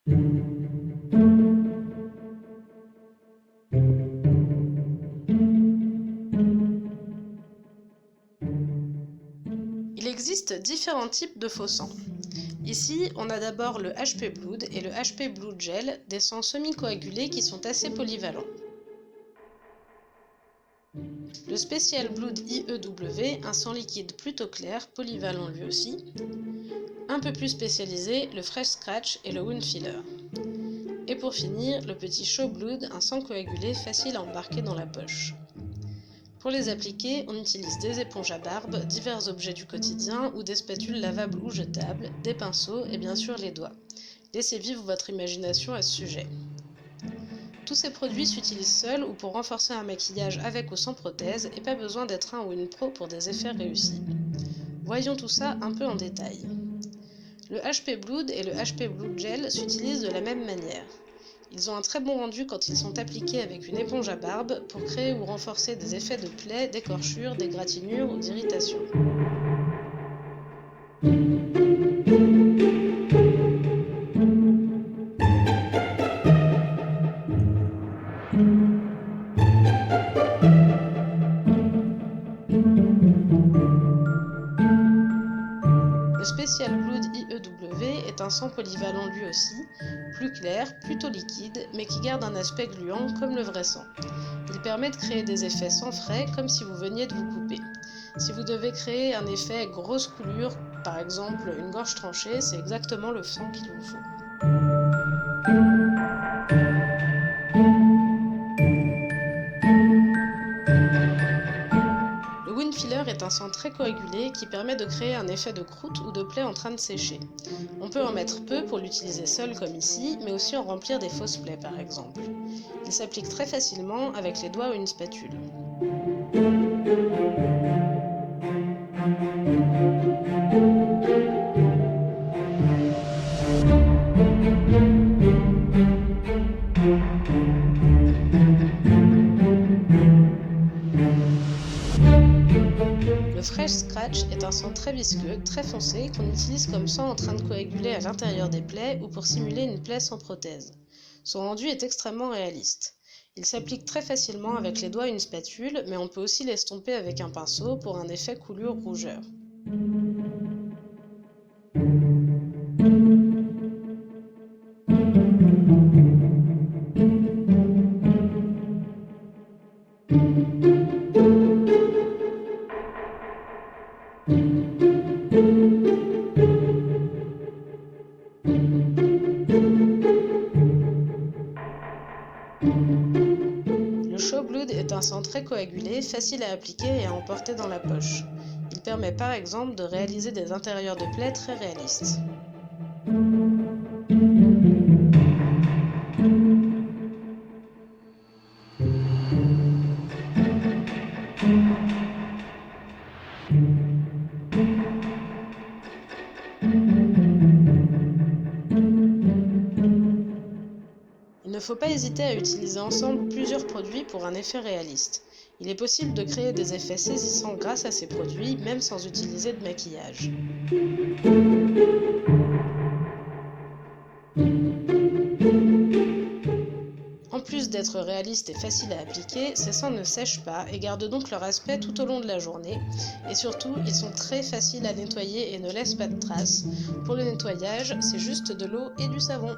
Il existe différents types de faux sangs. Ici, on a d'abord le HP Blood et le HP Blood Gel, des sangs semi-coagulés qui sont assez polyvalents. Le Special Blood IEW, un sang liquide plutôt clair, polyvalent lui aussi. Un peu plus spécialisé, le Fresh Scratch et le Wound Filler. Et pour finir, le petit Show Blood, un sang coagulé facile à embarquer dans la poche. Pour les appliquer, on utilise des éponges à barbe, divers objets du quotidien ou des spatules lavables ou jetables, des pinceaux et bien sûr les doigts. Laissez vivre votre imagination à ce sujet. Tous ces produits s'utilisent seuls ou pour renforcer un maquillage avec ou sans prothèse et pas besoin d'être un ou une pro pour des effets réussis. Voyons tout ça un peu en détail. Le HP Blood et le HP Blood Gel s'utilisent de la même manière. Ils ont un très bon rendu quand ils sont appliqués avec une éponge à barbe pour créer ou renforcer des effets de plaies, d'écorchures, d'égratignures ou d'irritations. Le Special Blood IEW est un sang polyvalent lui aussi, plus clair, plutôt liquide, mais qui garde un aspect gluant comme le vrai sang. Il permet de créer des effets sans frais, comme si vous veniez de vous couper. Si vous devez créer un effet grosse coulure, par exemple une gorge tranchée, c'est exactement le sang qu'il vous faut. Le Wound Filler est un sang très coagulé qui permet de créer un effet de croûte ou de plaie en train de sécher. On peut en mettre peu pour l'utiliser seul comme ici, mais aussi en remplir des fausses plaies par exemple. Il s'applique très facilement avec les doigts ou une spatule. Le Fresh Scratch est un sang très visqueux, très foncé, qu'on utilise comme sang en train de coaguler à l'intérieur des plaies ou pour simuler une plaie sans prothèse. Son rendu est extrêmement réaliste. Il s'applique très facilement avec les doigts et une spatule, mais on peut aussi l'estomper avec un pinceau pour un effet coulure-rougeur. Le Show Blood est un sang très coagulé, facile à appliquer et à emporter dans la poche. Il permet par exemple de réaliser des intérieurs de plaies très réalistes. Il ne faut pas hésiter à utiliser ensemble plusieurs produits pour un effet réaliste. Il est possible de créer des effets saisissants grâce à ces produits, même sans utiliser de maquillage. En plus d'être réalistes et faciles à appliquer, ces sangs ne sèchent pas et gardent donc leur aspect tout au long de la journée. Et surtout, ils sont très faciles à nettoyer et ne laissent pas de traces. Pour le nettoyage, c'est juste de l'eau et du savon.